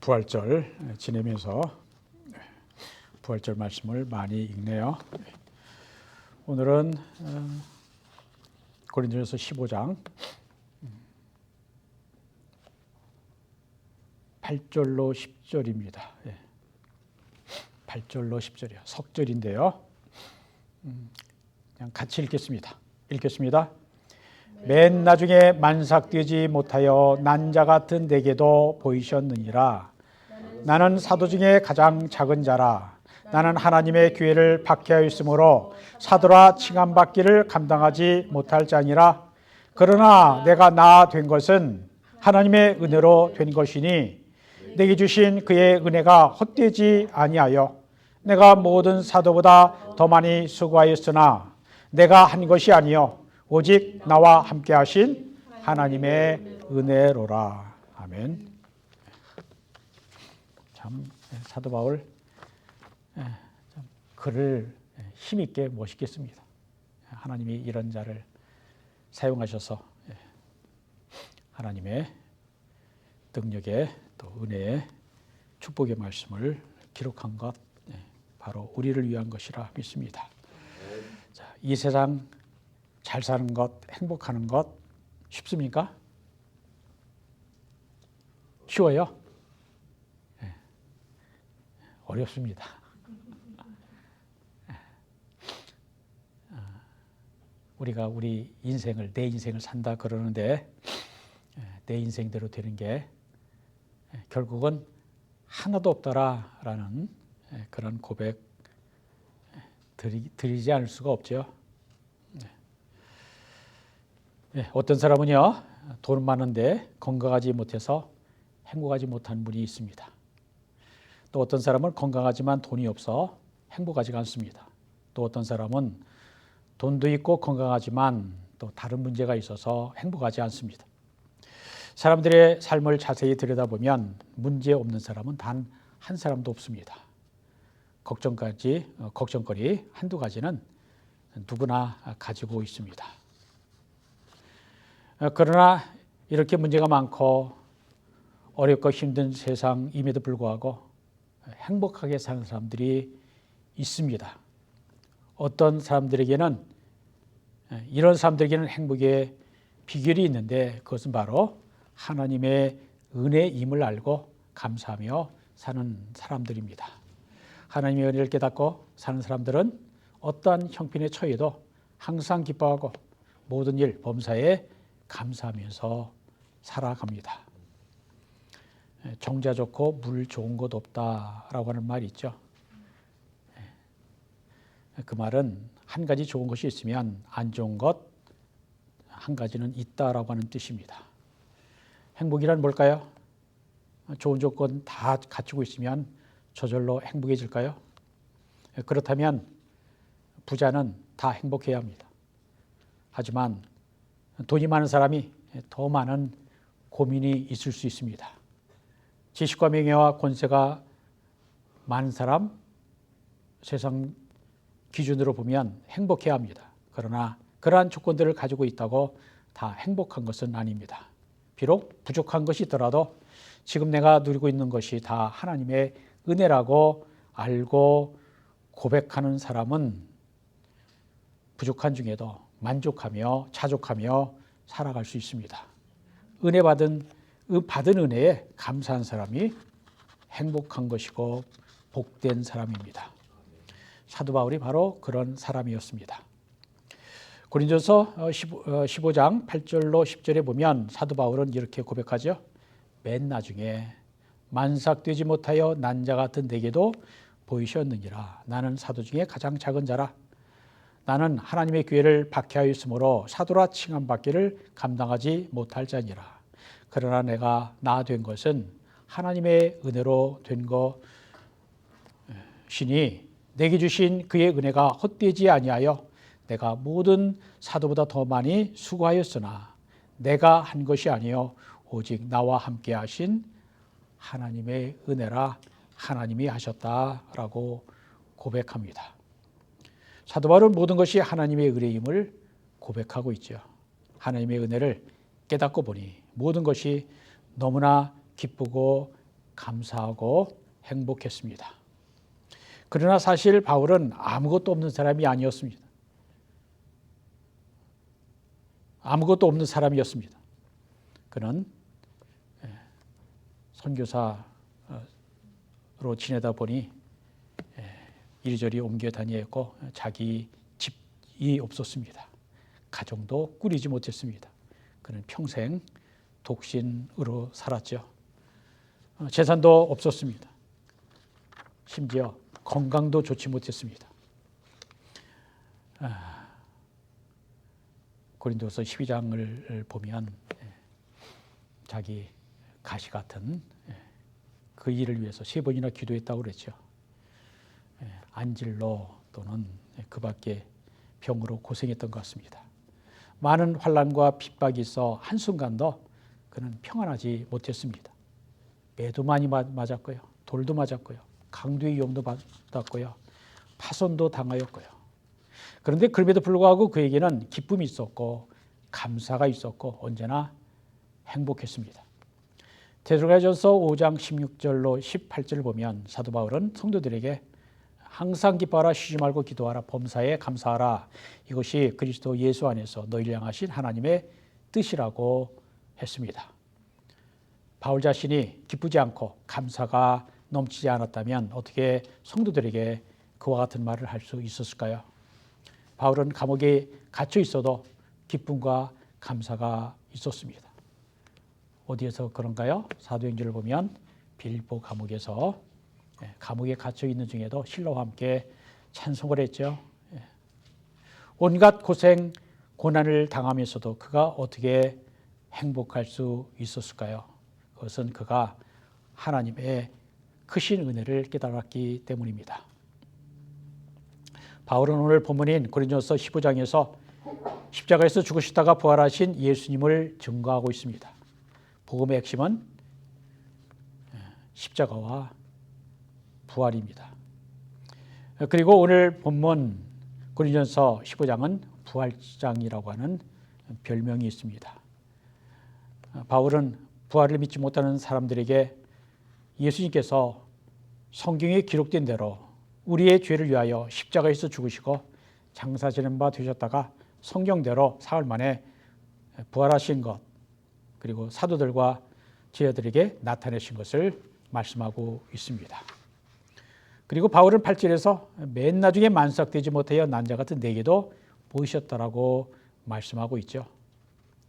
부활절 지내면서 부활절 말씀을 많이 읽네요. 오늘은 고린도전서 15장 8절로 10절입니다. 8절로 10절이요. 석절인데요. 그냥 같이 읽겠습니다. 맨 나중에 만삭되지 못하여 난 자 같은 내게도 보이셨느니라. 나는 사도 중에 가장 작은 자라. 나는 하나님의 기회를 박해하였으므로 사도라 칭함받기를 감당하지 못할 자니라. 그러나 내가 나 된 것은 하나님의 은혜로 된 것이니 내게 주신 그의 은혜가 헛되지 아니하여 내가 모든 사도보다 더 많이 수고하였으나 내가 한 것이 아니요 오직 나와 함께 하신 하나님의 은혜로라. 아멘. 참 사도 바울 글을 힘있게 멋있게 씁니다. 하나님이 이런 자를 사용하셔서 하나님의 능력의 또 은혜의 축복의 말씀을 기록한 것 바로 우리를 위한 것이라 믿습니다. 자, 이 세상 잘 사는 것, 행복하는 것 쉽습니까? 쉬워요? 어렵습니다. 우리가 우리 인생을, 내 인생을 산다 그러는데 내 인생대로 되는 게 결국은 하나도 없더라라는 그런 고백 드리지 않을 수가 없죠. 어떤 사람은요, 돈 많은데 건강하지 못해서 행복하지 못한 분이 있습니다. 또 어떤 사람은 건강하지만 돈이 없어 행복하지가 않습니다. 또 어떤 사람은 돈도 있고 건강하지만 또 다른 문제가 있어서 행복하지 않습니다. 사람들의 삶을 자세히 들여다보면 문제 없는 사람은 단 한 사람도 없습니다. 걱정거리 한두 가지는 누구나 가지고 있습니다. 그러나 이렇게 문제가 많고 어렵고 힘든 세상임에도 불구하고 행복하게 사는 사람들이 있습니다. 어떤 사람들에게는 이런 사람들에게는 행복의 비결이 있는데 그것은 바로 하나님의 은혜임을 알고 감사하며 사는 사람들입니다. 하나님의 은혜를 깨닫고 사는 사람들은 어떠한 형편에 처해도 항상 기뻐하고 모든 일 범사에 감사하면서 살아갑니다. 정자 좋고 물 좋은 곳 없다라고 하는 말이 있죠. 그 말은 한 가지 좋은 것이 있으면 안 좋은 것 한 가지는 있다라고 하는 뜻입니다. 행복이란 뭘까요? 좋은 조건 다 갖추고 있으면 저절로 행복해질까요? 그렇다면 부자는 다 행복해야 합니다. 하지만 돈이 많은 사람이 더 많은 고민이 있을 수 있습니다. 지식과 명예와 권세가 많은 사람, 세상 기준으로 보면 행복해야 합니다. 그러나 그러한 조건들을 가지고 있다고 다 행복한 것은 아닙니다. 비록 부족한 것이 있더라도 지금 내가 누리고 있는 것이 다 하나님의 은혜라고 알고 고백하는 사람은 부족한 중에도 만족하며 자족하며 살아갈 수 있습니다. 받은 은혜에 감사한 사람이 행복한 것이고 복된 사람입니다. 사도 바울이 바로 그런 사람이었습니다. 고린도전서 15장 8절로 10절에 보면 사도 바울은 이렇게 고백하죠. 맨 나중에 만삭되지 못하여 난 자 같은 내게도 보이셨느니라. 나는 사도 중에 가장 작은 자라. 나는 하나님의 기회를 박해하였으므로 사도라 칭함받기를 감당하지 못할 자니라. 그러나 내가 나 된 것은 하나님의 은혜로 된 것이니 내게 주신 그의 은혜가 헛되지 아니하여 내가 모든 사도보다 더 많이 수고하였으나 내가 한 것이 아니요 오직 나와 함께 하신 하나님의 은혜라. 하나님이 하셨다라고 고백합니다. 사도 바울은 모든 것이 하나님의 은혜임을 고백하고 있죠. 하나님의 은혜를 깨닫고 보니 모든 것이 너무나 기쁘고 감사하고 행복했습니다. 그러나 사실 바울은 아무것도 없는 사람이 아니었습니다. 아무것도 없는 사람이었습니다. 그는 선교사로 지내다 보니 이리저리 옮겨 다녔고 자기 집이 없었습니다. 가정도 꾸리지 못했습니다. 그는 평생 독신으로 살았죠. 재산도 없었습니다. 심지어 건강도 좋지 못했습니다. 고린도서 12장을 보면 자기 가시 같은 그 일을 위해서 3번이나 기도했다고 그랬죠. 안질로 또는 그 밖에 병으로 고생했던 것 같습니다. 많은 환난과 핍박이 있어 한순간도 그는 평안하지 못했습니다. 매도 많이 맞았고요. 돌도 맞았고요. 강도의 위험도 받았고요. 파손도 당하였고요. 그런데 그럼에도 불구하고 그에게는 기쁨이 있었고 감사가 있었고 언제나 행복했습니다. 데살로니가전서 5장 16절로 18절을 보면 사도 바울은 성도들에게 항상 기뻐하라, 쉬지 말고 기도하라, 범사에 감사하라. 이것이 그리스도 예수 안에서 너희를 향하신 하나님의 뜻이라고 했습니다. 바울 자신이 기쁘지 않고 감사가 넘치지 않았다면 어떻게 성도들에게 그와 같은 말을 할 수 있었을까요? 바울은 감옥에 갇혀 있어도 기쁨과 감사가 있었습니다. 어디에서 그런가요? 사도행전을 보면 빌립보 감옥에서 감옥에 갇혀 있는 중에도 신라와 함께 찬송을 했죠. 온갖 고생, 고난을 당하면서도 그가 어떻게 행복할 수 있었을까요? 그것은 그가 하나님의 크신 은혜를 깨달았기 때문입니다. 바울은 오늘 본문인 고린도서 15장에서 십자가에서 죽으시다가 부활하신 예수님을 증거하고 있습니다. 복음의 핵심은 십자가와 부활입니다. 그리고 오늘 본문 고린도서 15장은 부활장이라고 하는 별명이 있습니다. 바울은 부활을 믿지 못하는 사람들에게 예수님께서 성경에 기록된 대로 우리의 죄를 위하여 십자가에서 죽으시고 장사 지낸 바 되셨다가 성경대로 사흘 만에 부활하신 것, 그리고 사도들과 제자들에게 나타내신 것을 말씀하고 있습니다. 그리고 바울은 8절에서 맨 나중에 만삭되지 못하여 난자 같은 내게도 보이셨다라고 말씀하고 있죠.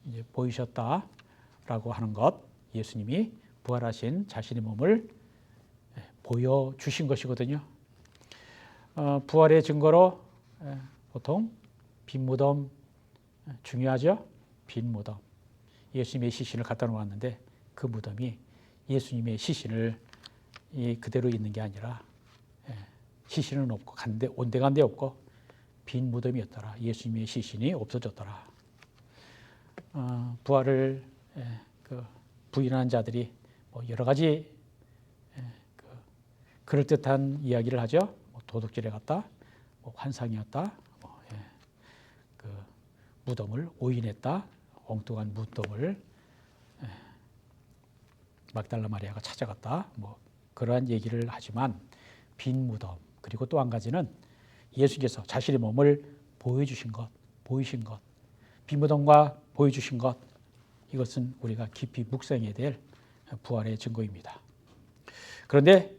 이제 보이셨다라고 하는 것, 예수님이 부활하신 자신의 몸을 보여주신 것이거든요. 부활의 증거로 보통 빈 무덤 중요하죠. 빈 무덤. 예수님의 시신을 갖다 놓았는데 그 무덤이 예수님의 시신을 그대로 있는 게 아니라 시신은 없고 온데간데 없고 빈 무덤이었더라. 예수님의 시신이 없어졌더라. 부활을 부인하는 자들이 여러 가지 그럴듯한 이야기를 하죠. 도둑질에 갔다, 환상이었다, 무덤을 오인했다, 엉뚱한 무덤을 막달라 마리아가 찾아갔다, 그러한 얘기를 하지만 빈 무덤, 그리고 또 한 가지는 예수께서 자신의 몸을 보여주신 것, 보이신 것, 빈 무덤과 보여주신 것, 이것은 우리가 깊이 묵상해야 될 부활의 증거입니다. 그런데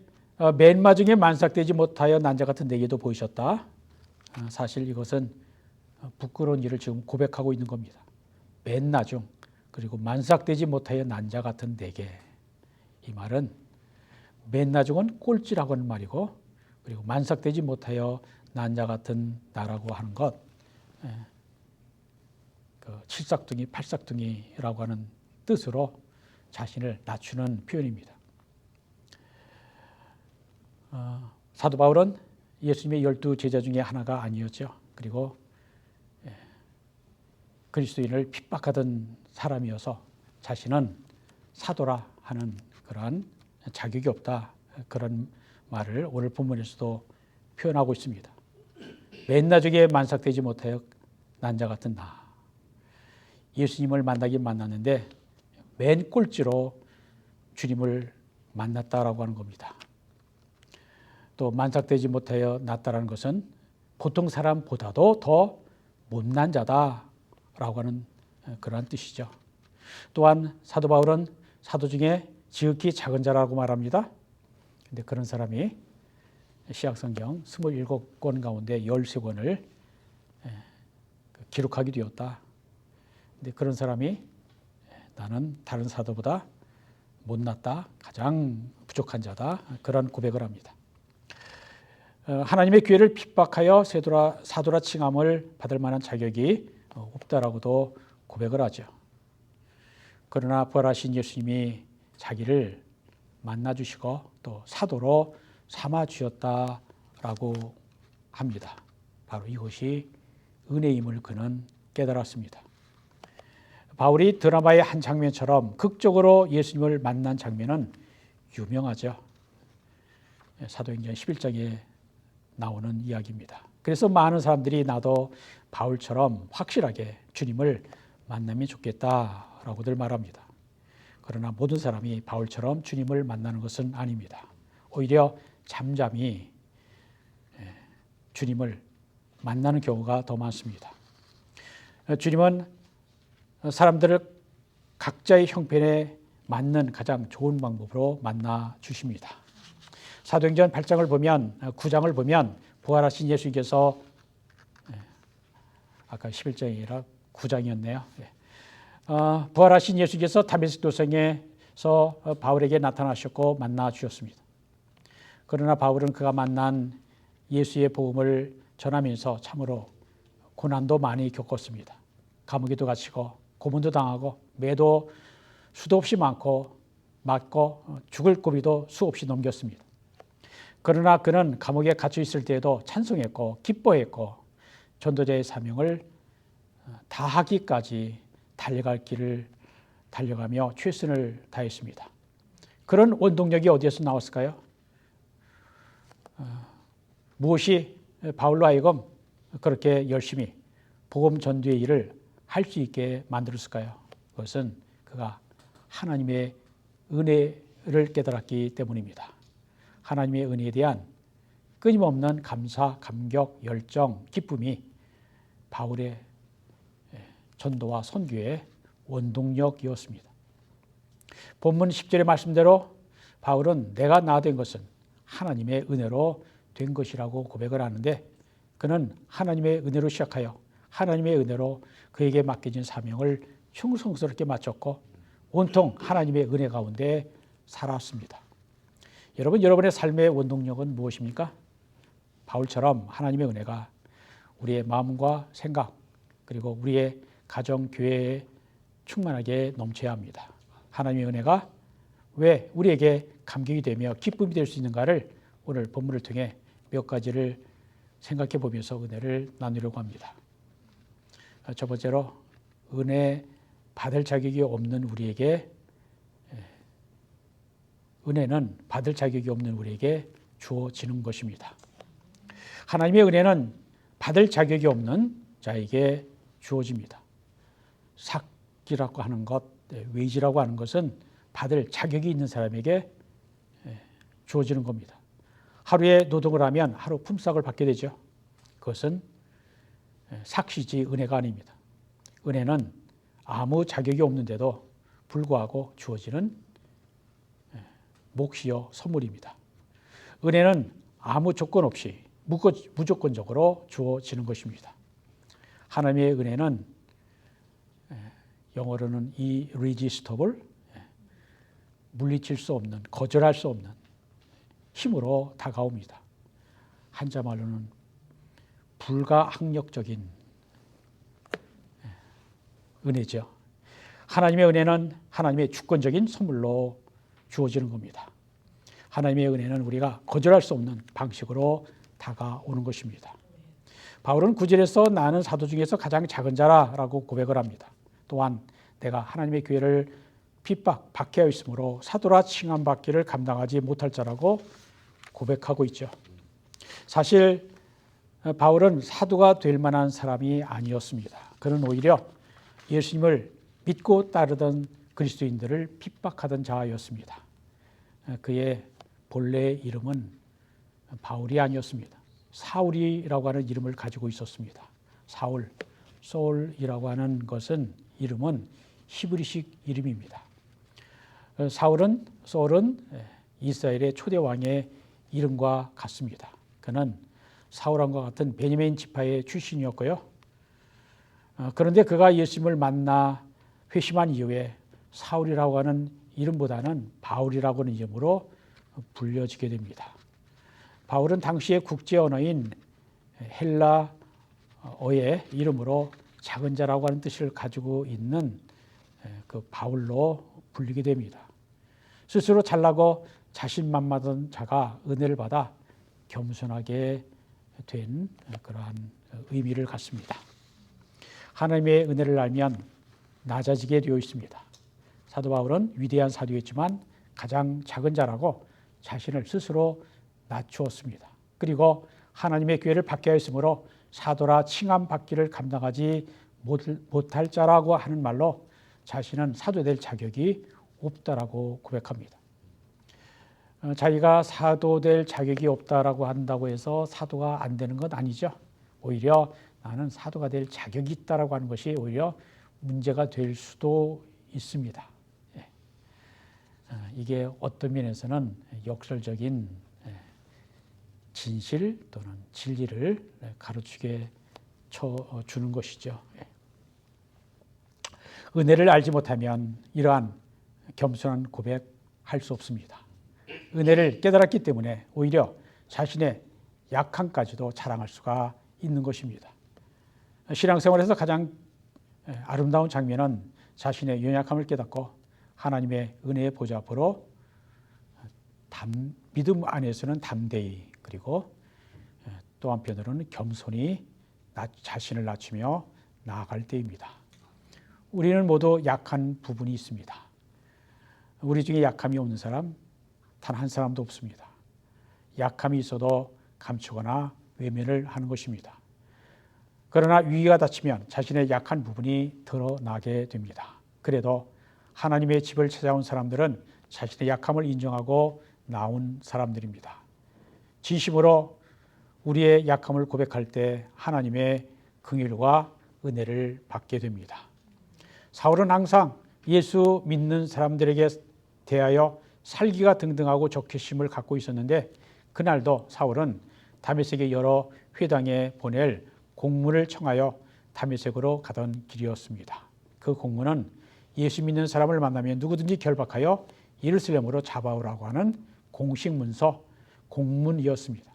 맨 마중에 만삭되지 못하여 난자 같은 내게도 보이셨다. 사실 이것은 부끄러운 일을 지금 고백하고 있는 겁니다. 맨 나중, 그리고 만삭되지 못하여 난자 같은 내게. 이 말은 맨 나중은 꼴찌라고 하는 말이고, 그리고 만삭되지 못하여 난자 같은 나라고 하는 것, 칠삭둥이, 팔삭둥이라고 하는 뜻으로 자신을 낮추는 표현입니다. 사도 바울은 예수님의 12 제자 중에 하나가 아니었죠. 그리고 그리스도인을 핍박하던 사람이어서 자신은 사도라 하는 그러한 자격이 없다, 그런 말을 오늘 본문에서도 표현하고 있습니다. 맨 나중에 만삭되지 못하여 난자 같은 나. 예수님을 만나긴 만났는데 맨 꼴찌로 주님을 만났다라고 하는 겁니다. 또 만삭되지 못하여 났다라는 것은 보통 사람보다도 더 못난 자다라고 하는 그러한 뜻이죠. 또한 사도 바울은 사도 중에 지극히 작은 자라고 말합니다. 근데 그런 사람이 신약성경 27권 가운데 13권을 기록하게 되었다. 근데 그런 사람이 나는 다른 사도보다 못났다, 가장 부족한 자다, 그런 고백을 합니다. 하나님의 교회를 핍박하여 사도라 칭함을 받을 만한 자격이 없다라고도 고백을 하죠. 그러나 부활하신 예수님이 자기를 만나주시고 또 사도로 삼아주셨다라고 합니다. 바로 이것이 은혜임을 그는 깨달았습니다. 바울이 드라마의 한 장면처럼 극적으로 예수님을 만난 장면은 유명하죠. 사도행전 11장에 나오는 이야기입니다. 그래서 많은 사람들이 나도 바울처럼 확실하게 주님을 만나면 좋겠다라고들 말합니다. 그러나 모든 사람이 바울처럼 주님을 만나는 것은 아닙니다. 오히려 잠잠히 주님을 만나는 경우가 더 많습니다. 주님은 사람들을 각자의 형편에 맞는 가장 좋은 방법으로 만나 주십니다. 사도행전 8장을 보면 9장을 보면 부활하신 예수님께서 아까 11장이라 9장이었네요. 부활하신 예수께서 다메섹 도성에서 바울에게 나타나셨고 만나 주셨습니다. 그러나 바울은 그가 만난 예수의 복음을 전하면서 참으로 고난도 많이 겪었습니다. 감옥에도 갇히고 고문도 당하고 매도 수도 없이 많고 맞고 죽을 고비도 수없이 넘겼습니다. 그러나 그는 감옥에 갇혀 있을 때에도 찬송했고 기뻐했고 전도자의 사명을 다하기까지 달려갈 길을 달려가며 최선을 다했습니다. 그런 원동력이 어디에서 나왔을까요? 무엇이 바울로 하여금 그렇게 열심히 복음 전도의 일을 할 수 있게 만들었을까요? 그것은 그가 하나님의 은혜를 깨달았기 때문입니다. 하나님의 은혜에 대한 끊임없는 감사, 감격, 열정, 기쁨이 바울의 전도와 선교의 원동력이었습니다. 본문 10절의 말씀대로 바울은 내가 나 된 것은 하나님의 은혜로 된 것이라고 고백을 하는데 그는 하나님의 은혜로 시작하여 하나님의 은혜로 그에게 맡겨진 사명을 충성스럽게 마쳤고 온통 하나님의 은혜 가운데 살았습니다. 여러분, 여러분의 삶의 원동력은 무엇입니까? 바울처럼 하나님의 은혜가 우리의 마음과 생각 그리고 우리의 가정, 교회에 충만하게 넘쳐야 합니다. 하나님의 은혜가 왜 우리에게 감격이 되며 기쁨이 될 수 있는가를 오늘 본문을 통해 몇 가지를 생각해 보면서 은혜를 나누려고 합니다. 첫 번째로 은혜 받을 자격이 없는 우리에게 은혜는 받을 자격이 없는 우리에게 주어지는 것입니다. 하나님의 은혜는 받을 자격이 없는 자에게 주어집니다. 삭이라고 하는 것, 웨이지라고 하는 것은 받을 자격이 있는 사람에게 주어지는 겁니다. 하루에 노동을 하면 하루 품삯을 받게 되죠. 그것은 삭시지 은혜가 아닙니다. 은혜는 아무 자격이 없는데도 불구하고 주어지는 몫이요 선물입니다. 은혜는 아무 조건 없이 무조건적으로 주어지는 것입니다. 하나님의 은혜는 영어로는 irresistible, 물리칠 수 없는, 거절할 수 없는 힘으로 다가옵니다. 한자 말로는 불가항력적인 은혜죠. 하나님의 은혜는 하나님의 주권적인 선물로 주어지는 겁니다. 하나님의 은혜는 우리가 거절할 수 없는 방식으로 다가오는 것입니다. 바울은 9절에서 나는 사도 중에서 가장 작은 자라라고 고백을 합니다. 또한 내가 하나님의 교회를 핍박, 박해하여 있으므로 사도라 칭함받기를 감당하지 못할 자라고 고백하고 있죠. 사실 바울은 사도가 될 만한 사람이 아니었습니다. 그는 오히려 예수님을 믿고 따르던 그리스도인들을 핍박하던 자였습니다. 그의 본래 이름은 바울이 아니었습니다. 사울이라고 하는 이름을 가지고 있었습니다. 사울, 소울이라고 하는 것은 이름은 히브리식 이름입니다. 소울은 이스라엘의 초대 왕의 이름과 같습니다. 그는 사울왕과 같은 베냐민 지파의 출신이었고요. 그런데 그가 예수님을 만나 회심한 이후에 사울이라고 하는 이름보다는 바울이라고 하는 이름으로 불려지게 됩니다. 바울은 당시의 국제 언어인 헬라어의 이름으로 작은 자라고 하는 뜻을 가지고 있는 그 바울로 불리게 됩니다. 스스로 잘나고 자신만만한 자가 은혜를 받아 겸손하게 된 그러한 의미를 갖습니다. 하나님의 은혜를 알면 낮아지게 되어 있습니다. 사도 바울은 위대한 사도였지만 가장 작은 자라고 자신을 스스로 낮추었습니다. 그리고 하나님의 교회를 받게 하였으므로 사도라 칭함받기를 감당하지 못할 자라고 하는 말로 자신은 사도 될 자격이 없다라고 고백합니다. 자기가 사도 될 자격이 없다라고 한다고 해서 사도가 안 되는 건 아니죠. 오히려 나는 사도가 될 자격이 있다라고 하는 것이 오히려 문제가 될 수도 있습니다. 이게 어떤 면에서는 역설적인 진실 또는 진리를 가르치게 주는 것이죠. 은혜를 알지 못하면 이러한 겸손한 고백할 수 없습니다. 은혜를 깨달았기 때문에 오히려 자신의 약함까지도 자랑할 수가 있는 것입니다. 신앙생활에서 가장 아름다운 장면은 자신의 연약함을 깨닫고 하나님의 은혜의 보좌 앞으로 믿음 안에서는 담대히 그리고 또 한편으로는 겸손히 자신을 낮추며 나아갈 때입니다. 우리는 모두 약한 부분이 있습니다. 우리 중에 약함이 없는 사람 단 한 사람도 없습니다. 약함이 있어도 감추거나 외면을 하는 것입니다. 그러나 위기가 닥치면 자신의 약한 부분이 드러나게 됩니다. 그래도 하나님의 집을 찾아온 사람들은 자신의 약함을 인정하고 나온 사람들입니다. 진심으로 우리의 약함을 고백할 때 하나님의 긍휼과 은혜를 받게 됩니다. 사울은 항상 예수 믿는 사람들에게 대하여 살기가 등등하고 적개심을 갖고 있었는데 그날도 사울은 다메섹의 여러 회당에 보낼 공문을 청하여 다메섹으로 가던 길이었습니다. 그 공문은 예수 믿는 사람을 만나면 누구든지 결박하여 예루살렘으로 잡아오라고 하는 공식 문서, 공문이었습니다.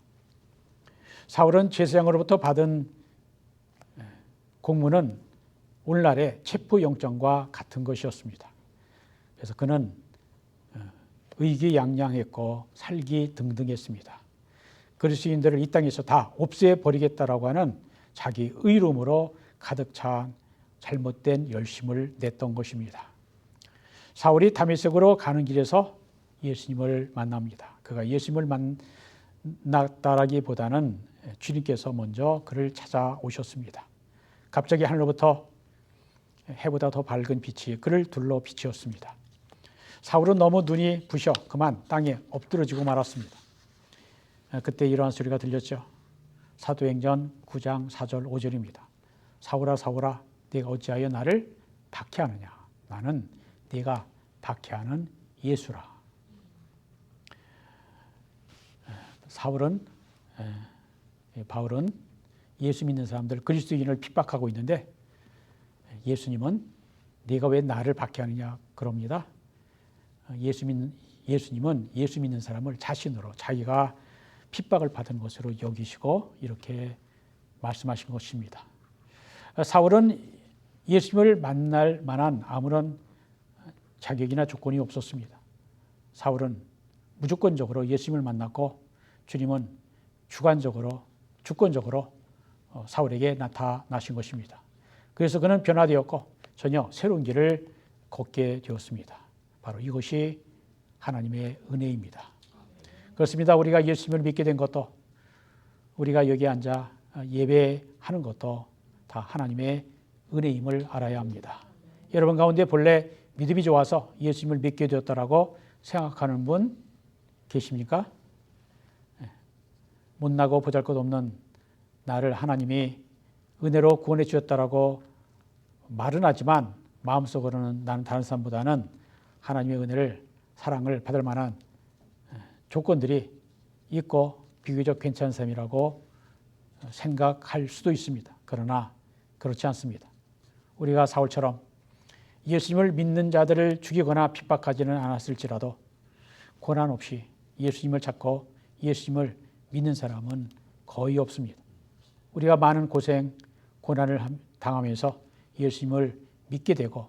사울은 제사장으로부터 받은 공문은 오늘날의 체포영장과 같은 것이었습니다. 그래서 그는 의기양양했고 살기등등했습니다. 그리스도인들을 이 땅에서 다 없애버리겠다라고 하는 자기 의로움으로 가득 찬 잘못된 열심을 냈던 것입니다. 사울이 다메섹으로 가는 길에서 예수님을 만납니다. 그가 예수님을 만났다라기보다는 주님께서 먼저 그를 찾아오셨습니다. 갑자기 하늘로부터 해보다 더 밝은 빛이 그를 둘러 비치었습니다. 사울은 너무 눈이 부셔 그만 땅에 엎드러지고 말았습니다. 그때 이러한 소리가 들렸죠. 사도행전 9장 4절 5절입니다. 사울아 사울아 네가 어찌하여 나를 박해하느냐. 나는 네가 박해하는 예수라. 바울은 예수 믿는 사람들 그리스도인을 핍박하고 있는데 예수님은 네가 왜 나를 박해하느냐 그럽니다. 예수님은 예수 믿는 사람을 자신으로 자기가 핍박을 받은 것으로 여기시고 이렇게 말씀하신 것입니다. 사울은 예수님을 만날 만한 아무런 자격이나 조건이 없었습니다. 사울은 무조건적으로 예수님을 만났고 주님은 주권적으로 사울에게 나타나신 것입니다. 그래서 그는 변화되었고 전혀 새로운 길을 걷게 되었습니다. 바로 이것이 하나님의 은혜입니다. 그렇습니다. 우리가 예수님을 믿게 된 것도 우리가 여기 앉아 예배하는 것도 다 하나님의 은혜임을 알아야 합니다. 여러분 가운데 본래 믿음이 좋아서 예수님을 믿게 되었다라고 생각하는 분 계십니까? 못나고 보잘것없는 나를 하나님이 은혜로 구원해 주셨다라고 말은 하지만 마음속으로는 나는 다른 사람보다는 하나님의 은혜를, 사랑을 받을 만한 조건들이 있고 비교적 괜찮은 사람이라고 생각할 수도 있습니다. 그러나 그렇지 않습니다. 우리가 사울처럼 예수님을 믿는 자들을 죽이거나 핍박하지는 않았을지라도 고난 없이 예수님을 찾고 예수님을 믿는 사람은 거의 없습니다. 우리가 많은 고생, 고난을 당하면서 예수님을 믿게 되고,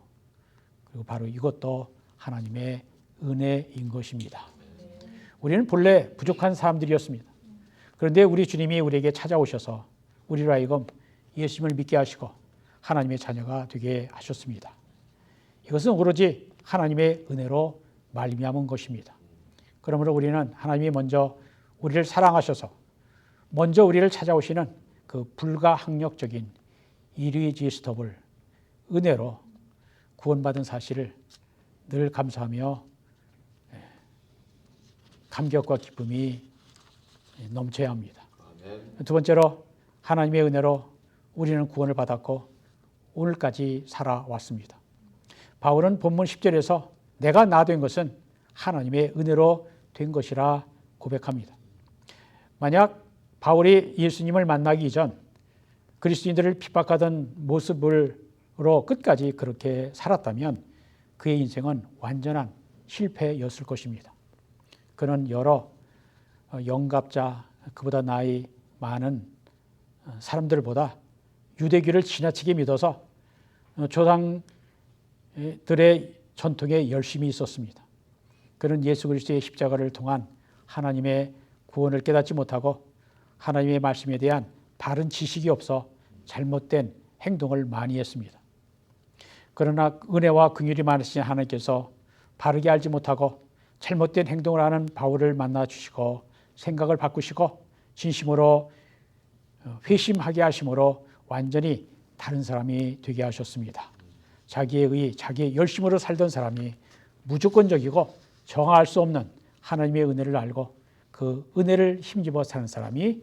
그리고 바로 이것도 하나님의 은혜인 것입니다. 우리는 본래 부족한 사람들이었습니다. 그런데 우리 주님이 우리에게 찾아오셔서 우리로 하여금 예수님을 믿게 하시고 하나님의 자녀가 되게 하셨습니다. 이것은 오로지 하나님의 은혜로 말미암은 것입니다. 그러므로 우리는 하나님이 먼저 우리를 사랑하셔서 먼저 우리를 찾아오시는 그 불가항력적인 이리지스터블 은혜로 구원받은 사실을 늘 감사하며 감격과 기쁨이 넘쳐야 합니다. 두 번째로 하나님의 은혜로 우리는 구원을 받았고 오늘까지 살아왔습니다. 바울은 본문 10절에서 내가 나 된 것은 하나님의 은혜로 된 것이라 고백합니다. 만약 바울이 예수님을 만나기 이전 그리스도인들을 핍박하던 모습으로 끝까지 그렇게 살았다면 그의 인생은 완전한 실패였을 것입니다. 그는 여러 영갑자, 그보다 나이 많은 사람들보다 유대교를 지나치게 믿어서 조상들의 전통에 열심히 있었습니다. 그는 예수 그리스도의 십자가를 통한 하나님의 구원을 깨닫지 못하고 하나님의 말씀에 대한 바른 지식이 없어 잘못된 행동을 많이 했습니다. 그러나 은혜와 긍휼이 많으신 하나님께서 바르게 알지 못하고 잘못된 행동을 하는 바울을 만나 주시고 생각을 바꾸시고 진심으로 회심하게 하심으로 완전히 다른 사람이 되게 하셨습니다. 자기의 의, 자기의 열심으로 살던 사람이 무조건적이고 정할 수 없는 하나님의 은혜를 알고 그 은혜를 힘입어 사는 사람이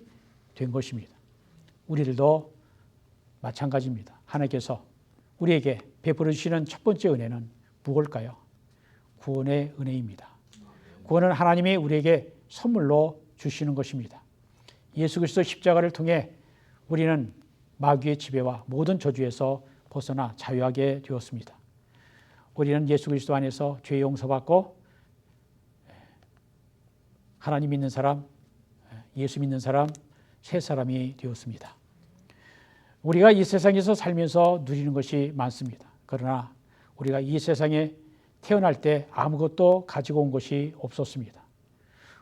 된 것입니다. 우리들도 마찬가지입니다. 하나님께서 우리에게 베풀어 주시는 첫 번째 은혜는 무엇일까요? 구원의 은혜입니다. 구원은 하나님이 우리에게 선물로 주시는 것입니다. 예수 그리스도 십자가를 통해 우리는 마귀의 지배와 모든 저주에서 벗어나 자유하게 되었습니다. 우리는 예수 그리스도 안에서 죄 용서받고 하나님 믿는 사람, 예수 믿는 사람, 새 사람이 되었습니다. 우리가 이 세상에서 살면서 누리는 것이 많습니다. 그러나 우리가 이 세상에 태어날 때 아무것도 가지고 온 것이 없었습니다.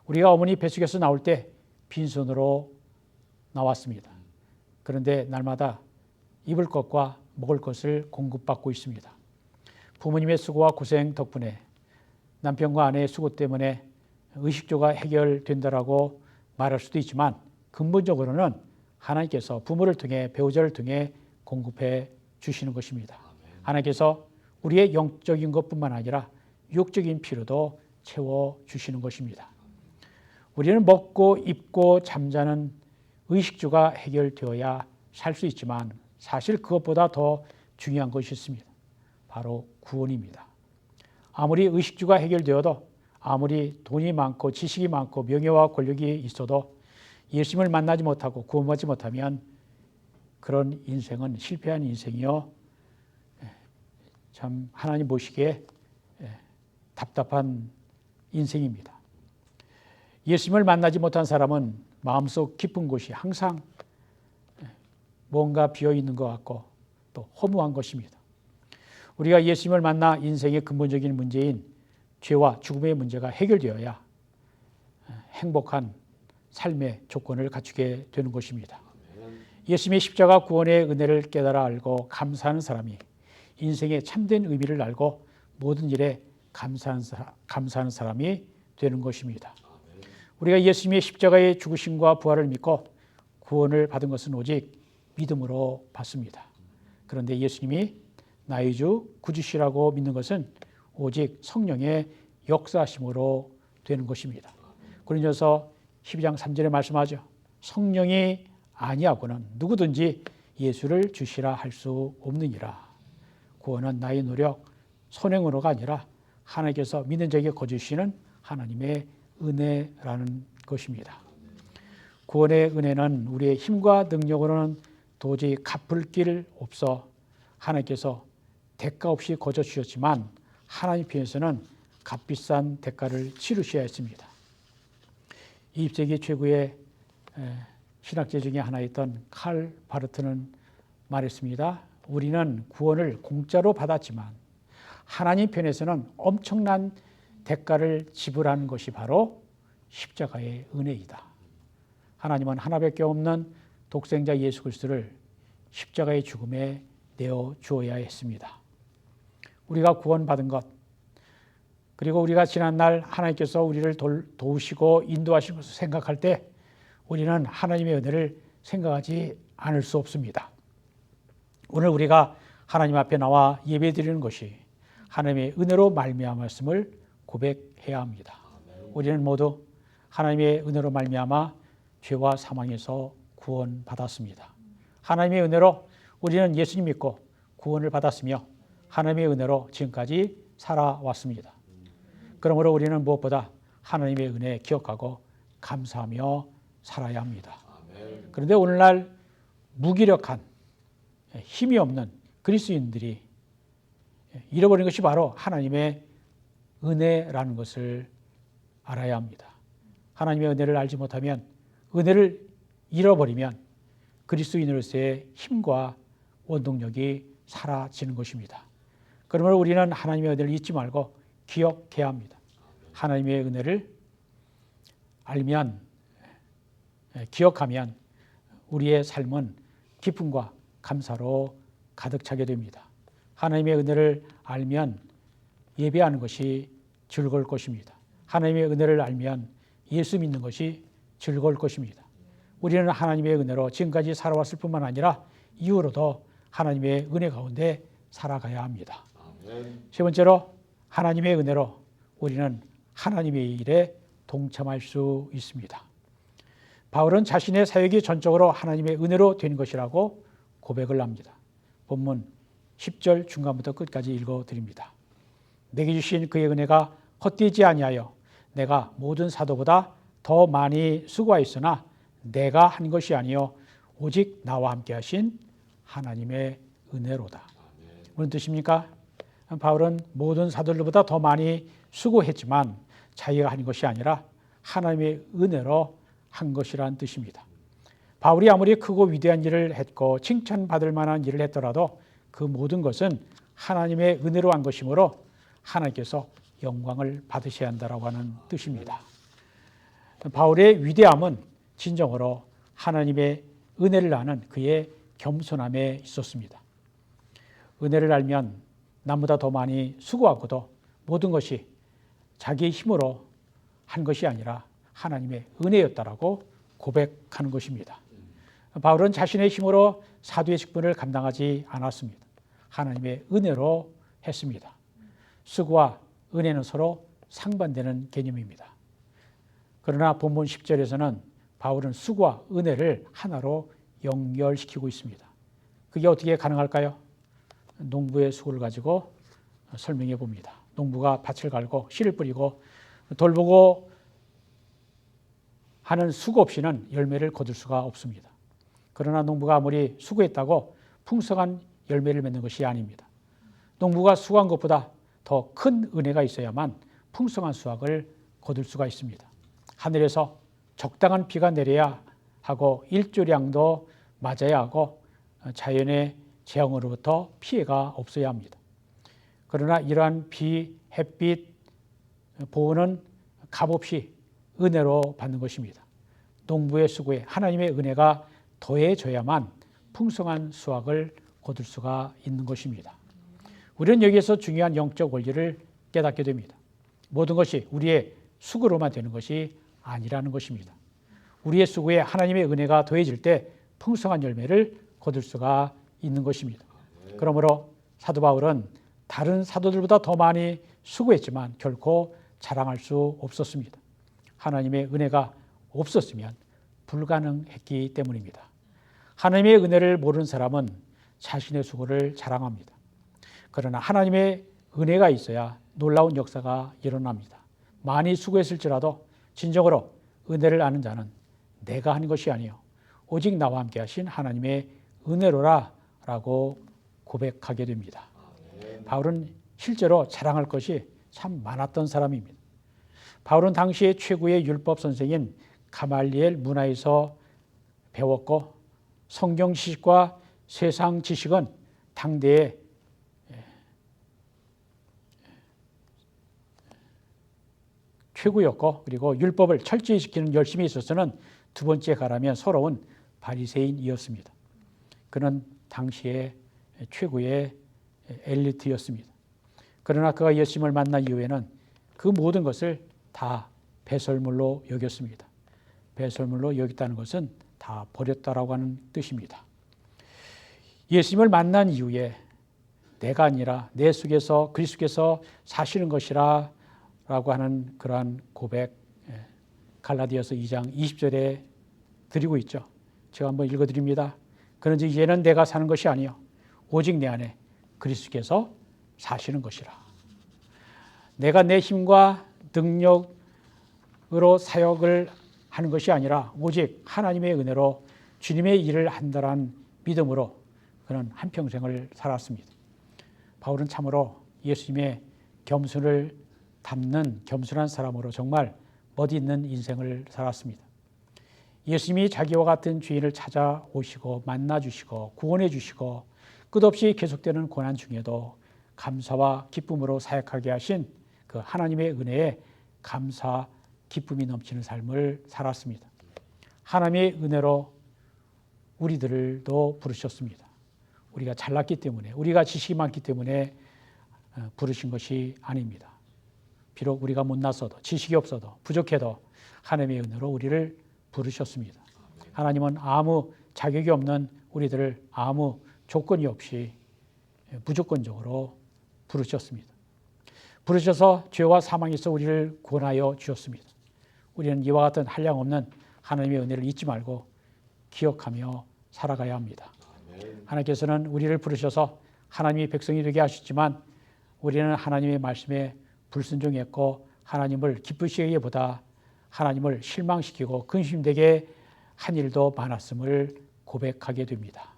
우리가 어머니 뱃속에서 나올 때 빈손으로 나왔습니다. 그런데 날마다 입을 것과 먹을 것을 공급받고 있습니다. 부모님의 수고와 고생 덕분에 남편과 아내의 수고 때문에 의식주가 해결된다라고 말할 수도 있지만 근본적으로는 하나님께서 부모를 통해 배우자를 통해 공급해 주시는 것입니다. 하나님께서 우리의 영적인 것뿐만 아니라 육적인 필요도 채워주시는 것입니다. 우리는 먹고 입고 잠자는 의식주가 해결되어야 살 수 있지만 사실 그것보다 더 중요한 것이 있습니다. 바로 구원입니다. 아무리 의식주가 해결되어도 아무리 돈이 많고 지식이 많고 명예와 권력이 있어도 예수님을 만나지 못하고 구원받지 못하면 그런 인생은 실패한 인생이요. 참 하나님 보시기에 답답한 인생입니다. 예수님을 만나지 못한 사람은 마음속 깊은 곳이 항상 뭔가 비어있는 것 같고 또 허무한 것입니다. 우리가 예수님을 만나 인생의 근본적인 문제인 죄와 죽음의 문제가 해결되어야 행복한 삶의 조건을 갖추게 되는 것입니다. 예수님의 십자가 구원의 은혜를 깨달아 알고 감사하는 사람이 인생의 참된 의미를 알고 모든 일에 감사하는 사람이 되는 것입니다. 우리가 예수님의 십자가의 죽으심과 부활을 믿고 구원을 받은 것은 오직 믿음으로 받습니다. 그런데 예수님이 나의 주 구주시라고 믿는 것은 오직 성령의 역사하심으로 되는 것입니다. 고린도서 12장 3절에 말씀하죠. 성령이 아니하고는 누구든지 예수를 주시라 할 수 없느니라. 구원은 나의 노력, 선행으로가 아니라 하나님께서 믿는 자에게 거주시는 하나님의 은혜라는 것입니다. 구원의 은혜는 우리의 힘과 능력으로는 도저히 갚을 길 없어 하나님께서 대가 없이 거저 주셨지만 하나님 편에서는 값비싼 대가를 치르셔야 했습니다. 20세기 최고의 신학자 중에 하나였던 칼 바르트는 말했습니다. 우리는 구원을 공짜로 받았지만 하나님 편에서는 엄청난 대가를 지불하는 것이 바로 십자가의 은혜이다. 하나님은 하나밖에 없는 독생자 예수 그리스도를 십자가의 죽음에 내어 주어야 했습니다. 우리가 구원받은 것, 그리고 우리가 지난날 하나님께서 우리를 도우시고 인도하신 것을 생각할 때 우리는 하나님의 은혜를 생각하지 않을 수 없습니다. 오늘 우리가 하나님 앞에 나와 예배드리는 것이 하나님의 은혜로 말미암았음을 고백해야 합니다. 우리는 모두 하나님의 은혜로 말미암아 죄와 사망에서 구원받았습니다. 하나님의 은혜로 우리는 예수님 믿고 구원을 받았으며 하나님의 은혜로 지금까지 살아왔습니다. 그러므로 우리는 무엇보다 하나님의 은혜 기억하고 감사하며 살아야 합니다. 그런데 오늘날 무기력한 힘이 없는 그리스도인들이 잃어버린 것이 바로 하나님의 은혜라는 것을 알아야 합니다. 하나님의 은혜를 알지 못하면, 은혜를 잃어버리면 그리스도인으로서의 힘과 원동력이 사라지는 것입니다. 그러므로 우리는 하나님의 은혜를 잊지 말고 기억해야 합니다. 하나님의 은혜를 알면, 기억하면 우리의 삶은 기쁨과 감사로 가득 차게 됩니다. 하나님의 은혜를 알면 예배하는 것이 즐거울 것입니다. 하나님의 은혜를 알면 예수 믿는 것이 즐거울 것입니다. 우리는 하나님의 은혜로 지금까지 살아왔을 뿐만 아니라 이후로도 하나님의 은혜 가운데 살아가야 합니다. 세 번째로 하나님의 은혜로 우리는 하나님의 일에 동참할 수 있습니다. 바울은 자신의 사역이 전적으로 하나님의 은혜로 된 것이라고 고백을 합니다. 본문 10절 중간부터 끝까지 읽어드립니다. 내게 주신 그의 은혜가 헛되지 아니하여 내가 모든 사도보다 더 많이 수고하였으나 내가 한 것이 아니요 오직 나와 함께 하신 하나님의 은혜로다. 무슨 뜻입니까? 바울은 모든 사도들보다 더 많이 수고했지만 자기가 한 것이 아니라 하나님의 은혜로 한 것이라는 뜻입니다. 바울이 아무리 크고 위대한 일을 했고 칭찬받을 만한 일을 했더라도 그 모든 것은 하나님의 은혜로 한 것이므로 하나님께서 영광을 받으셔야 한다고 하는 뜻입니다. 바울의 위대함은 진정으로 하나님의 은혜를 아는 그의 겸손함에 있었습니다. 은혜를 알면 남보다 더 많이 수고하고도 모든 것이 자기의 힘으로 한 것이 아니라 하나님의 은혜였다라고 고백하는 것입니다. 바울은 자신의 힘으로 사도의 직분을 감당하지 않았습니다. 하나님의 은혜로 했습니다. 수고와 은혜는 서로 상반되는 개념입니다. 그러나 본문 10절에서는 바울은 수고와 은혜를 하나로 연결시키고 있습니다. 그게 어떻게 가능할까요? 농부의 수고를 가지고 설명해 봅니다. 농부가 밭을 갈고 씨를 뿌리고 돌보고 하는 수고 없이는 열매를 거둘 수가 없습니다. 그러나 농부가 아무리 수고했다고 풍성한 열매를 맺는 것이 아닙니다. 농부가 수고한 것보다 더 큰 은혜가 있어야만 풍성한 수확을 거둘 수가 있습니다. 하늘에서 적당한 비가 내려야 하고 일조량도 맞아야 하고 자연의 재앙으로부터 피해가 없어야 합니다. 그러나 이러한 비, 햇빛, 보호는 값없이 은혜로 받는 것입니다. 농부의 수고에 하나님의 은혜가 더해져야만 풍성한 수확을 거둘 수가 있는 것입니다. 우리는 여기에서 중요한 영적 원리를 깨닫게 됩니다. 모든 것이 우리의 수고로만 되는 것이 아니라는 것입니다. 우리의 수고에 하나님의 은혜가 더해질 때 풍성한 열매를 거둘 수가 있는 것입니다. 그러므로 사도 바울은 다른 사도들보다 더 많이 수고했지만 결코 자랑할 수 없었습니다. 하나님의 은혜가 없었으면 불가능했기 때문입니다. 하나님의 은혜를 모르는 사람은 자신의 수고를 자랑합니다. 그러나 하나님의 은혜가 있어야 놀라운 역사가 일어납니다. 많이 수고했을지라도 진정으로 은혜를 아는 자는 내가 한 것이 아니요 오직 나와 함께 하신 하나님의 은혜로라 라고 고백하게 됩니다. 바울은 실제로 자랑할 것이 참 많았던 사람입니다. 바울은 당시의 최고의 율법 선생인 가말리엘 문화에서 배웠고 성경 지식과 세상 지식은 당대의 최고였고, 그리고 율법을 철저히 지키는 열심에 있어서는 두 번째 가라면 서러운 바리새인이었습니다. 그는 당시의 최고의 엘리트였습니다. 그러나 그가 예수님을 만난 이후에는 그 모든 것을 다 배설물로 여겼습니다. 배설물로 여겼다는 것은 다 버렸다라고 하는 뜻입니다. 예수님을 만난 이후에 내가 아니라 내 속에서 그리스도께서 사시는 것이라 라고 하는 그러한 고백, 갈라디아서 2장 20절에 드리고 있죠. 제가 한번 읽어드립니다. 그런즉 이제는 내가 사는 것이 아니요 오직 내 안에 그리스도께서 사시는 것이라. 내가 내 힘과 능력으로 사역을 하는 것이 아니라 오직 하나님의 은혜로 주님의 일을 한다는 믿음으로 그는 한평생을 살았습니다. 바울은 참으로 예수님의 겸손을 담는 겸손한 사람으로 정말 멋있는 인생을 살았습니다. 예수님이 자기와 같은 죄인을 찾아오시고 만나주시고 구원해 주시고 끝없이 계속되는 고난 중에도 감사와 기쁨으로 사역하게 하신 그 하나님의 은혜에 감사, 기쁨이 넘치는 삶을 살았습니다. 하나님의 은혜로 우리들도 부르셨습니다. 우리가 잘났기 때문에, 우리가 지식이 많기 때문에 부르신 것이 아닙니다. 비록 우리가 못났어도, 지식이 없어도, 부족해도 하나님의 은혜로 우리를 부르셨습니다. 하나님은 아무 자격이 없는 우리들을 아무 조건이 없이 무조건적으로 부르셨습니다. 부르셔서 죄와 사망에서 우리를 구원하여 주셨습니다. 우리는 이와 같은 한량없는 하나님의 은혜를 잊지 말고 기억하며 살아가야 합니다. 하나님께서는 우리를 부르셔서 하나님의 백성이 되게 하셨지만 우리는 하나님의 말씀에 불순종했고 하나님을 기쁘시기보다 하나님을 실망시키고 근심되게 한 일도 많았음을 고백하게 됩니다.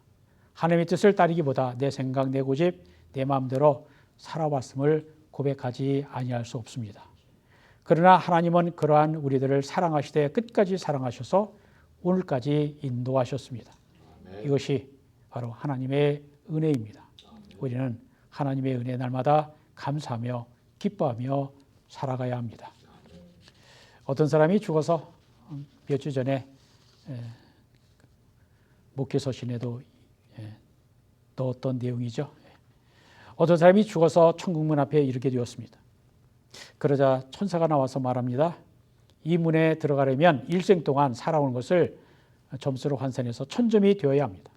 하나님의 뜻을 따르기보다 내 생각, 내 고집, 내 마음대로 살아왔음을 고백하지 아니할 수 없습니다. 그러나 하나님은 그러한 우리들을 사랑하시되 끝까지 사랑하셔서 오늘까지 인도하셨습니다. 이것이 바로 하나님의 은혜입니다. 우리는 하나님의 은혜 날마다 감사하며 기뻐하며 살아가야 합니다. 어떤 사람이 죽어서 몇 주 전에 목회 서신에도 넣었던 내용이죠. 어떤 사람이 죽어서 천국문 앞에 이르게 되었습니다. 그러자 천사가 나와서 말합니다. 이 문에 들어가려면 일생 동안 살아온 것을 점수로 환산해서 1000점이 되어야 합니다.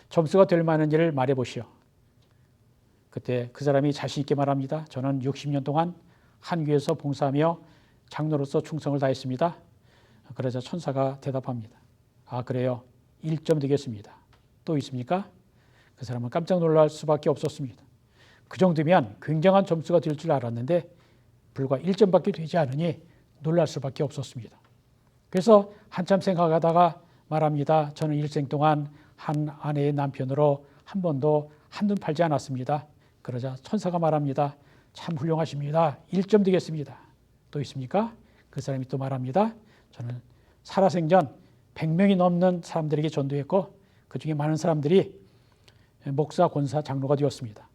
점수가 될 만한 일을 말해보시오. 그때 그 사람이 자신 있게 말합니다. 저는 60년 동안 한 교회에서 봉사하며 장로로서 충성을 다했습니다. 그러자 천사가 대답합니다. 아, 그래요? 1점 되겠습니다. 또 있습니까? 그 사람은 깜짝 놀랄 수밖에 없었습니다. 그 정도면 굉장한 점수가 될 줄 알았는데 불과 1점밖에 되지 않으니 놀랄 수밖에 없었습니다. 그래서 한참 생각하다가 말합니다. 저는 일생 동안 한 아내의 남편으로 한 번도 한눈 팔지 않았습니다. 그러자 천사가 말합니다. 참 훌륭하십니다. 1점 되겠습니다. 또 있습니까? 그 사람이 또 말합니다. 저는 살아생전 100명이 넘는 사람들에게 전도했고 그 중에 많은 사람들이 목사, 권사, 장로가 되었습니다.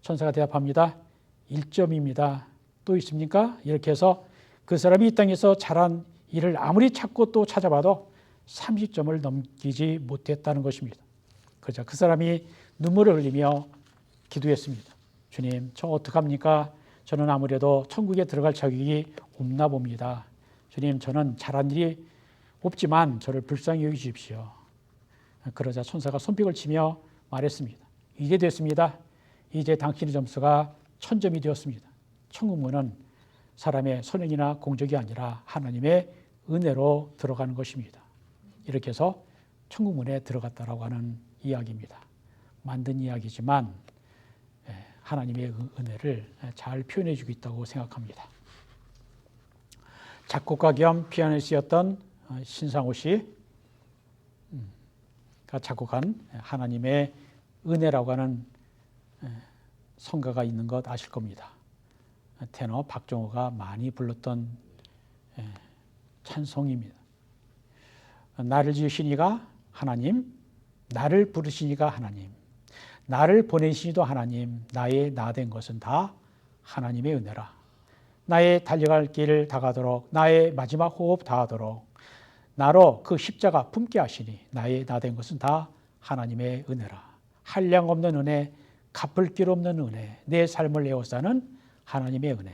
천사가 대답합니다. 1점입니다. 또 있습니까? 이렇게 해서 그 사람이 이 땅에서 잘한 일을 아무리 찾고 또 찾아봐도 30점을 넘기지 못했다는 것입니다. 그러자 그 사람이 눈물을 흘리며 기도했습니다. 주님, 저 어떡합니까? 저는 아무래도 천국에 들어갈 자격이 없나 봅니다. 주님, 저는 잘한 일이 없지만 저를 불쌍히 여기십시오. 그러자 천사가 손뼉을 치며 말했습니다. 이제 됐습니다. 이제 당신의 점수가 1000점이 되었습니다. 천국문은 사람의 선행이나 공적이 아니라 하나님의 은혜로 들어가는 것입니다. 이렇게 해서 천국문에 들어갔다라고 하는 이야기입니다. 만든 이야기지만 하나님의 은혜를 잘 표현해 주고 있다고 생각합니다. 작곡가 겸 피아니스트였던 신상호 씨가 작곡한 하나님의 은혜라고 하는 성가가 있는 것 아실 겁니다. 테너 박정호가 많이 불렀던 찬송입니다. 나를 지으신 이가 하나님, 나를 부르신 이가 하나님, 나를 보내신 이도 하나님, 나의 나 된 것은 다 하나님의 은혜라. 나의 달려갈 길 다가도록, 나의 마지막 호흡 다하도록 나로 그 십자가 품게 하시니 나의 나 된 것은 다 하나님의 은혜라. 한량 없는 은혜, 갚을 길 없는 은혜, 내 삶을 에워싸는 하나님의 은혜,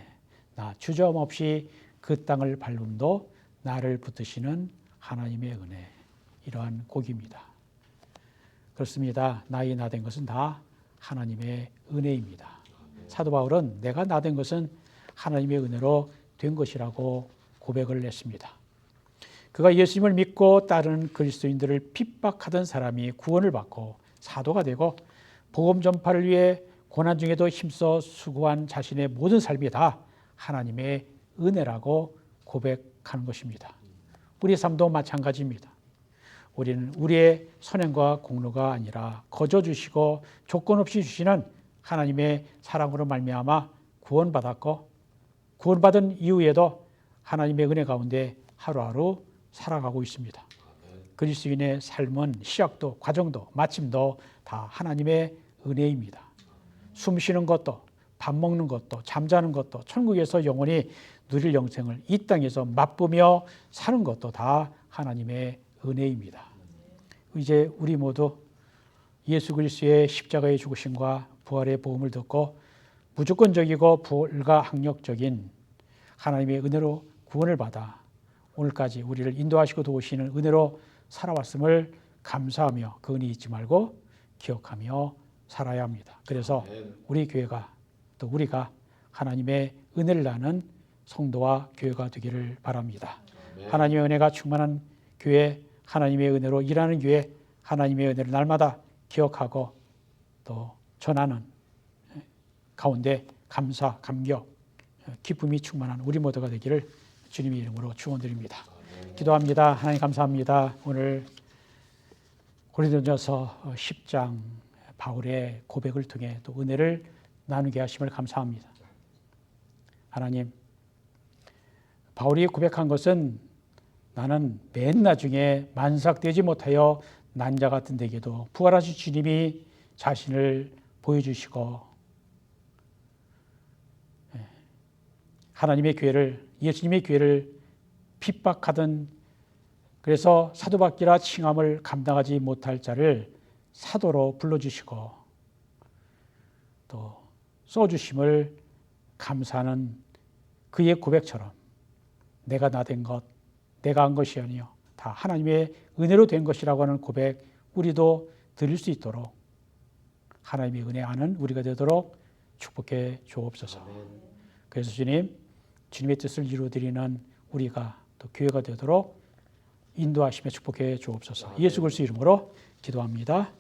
나 주저없이 그 땅을 밟음도 나를 붙드시는 하나님의 은혜. 이러한 곡입니다. 그렇습니다. 나의 나 된 것은 다 하나님의 은혜입니다. 사도 바울은 내가 나 된 것은 하나님의 은혜로 된 것이라고 고백을 했습니다. 그가 예수님을 믿고 따르는 그리스도인들을 핍박하던 사람이 구원을 받고 사도가 되고 복음 전파를 위해 고난 중에도 힘써 수고한 자신의 모든 삶이 다 하나님의 은혜라고 고백하는 것입니다. 우리의 삶도 마찬가지입니다. 우리는 우리의 선행과 공로가 아니라 거저 주시고 조건 없이 주시는 하나님의 사랑으로 말미암아 구원받았고 구원받은 이후에도 하나님의 은혜 가운데 하루하루 살아가고 있습니다. 그리스도인의 삶은 시작도 과정도 마침도 다 하나님의 은혜입니다. 숨 쉬는 것도 밥 먹는 것도 잠자는 것도 천국에서 영원히 누릴 영생을 이 땅에서 맛보며 사는 것도 다 하나님의 은혜입니다. 이제 우리 모두 예수 그리스도의 십자가의 죽으심과 부활의 복음을 듣고 무조건적이고 불가항력적인 하나님의 은혜로 구원을 받아 오늘까지 우리를 인도하시고 도우시는 은혜로 살아왔음을 감사하며 그 은혜 잊지 말고 기억하며 살아야 합니다. 그래서 우리 교회가 또 우리가 하나님의 은혜를 나는 성도와 교회가 되기를 바랍니다. 하나님의 은혜가 충만한 교회, 하나님의 은혜로 일하는 교회, 하나님의 은혜를 날마다 기억하고 또 전하는 가운데 감사, 감격, 기쁨이 충만한 우리 모두가 되기를 주님의 이름으로 축원드립니다. 기도합니다. 하나님 감사합니다. 오늘 고린도전서 10장 바울의 고백을 통해 또 은혜를 나누게 하심을 감사합니다. 하나님, 바울이 고백한 것은 나는 맨 나중에 만삭되지 못하여 난자 같은 데게도 부활하신 주님이 자신을 보여주시고 하나님의 교회를, 예수님의 교회를 핍박하던, 그래서 사도밖이라 칭함을 감당하지 못할 자를 사도로 불러주시고 또 써주심을 감사하는 그의 고백처럼 내가 나 된 것, 내가 한 것이 아니요 다 하나님의 은혜로 된 것이라고 하는 고백 우리도 드릴 수 있도록 하나님의 은혜 아는 우리가 되도록 축복해 주옵소서. 그래서 주님의 뜻을 이루어드리는 우리가 또 교회가 되도록 인도하시며 축복해 주옵소서. 예수 그리스도 이름으로 기도합니다.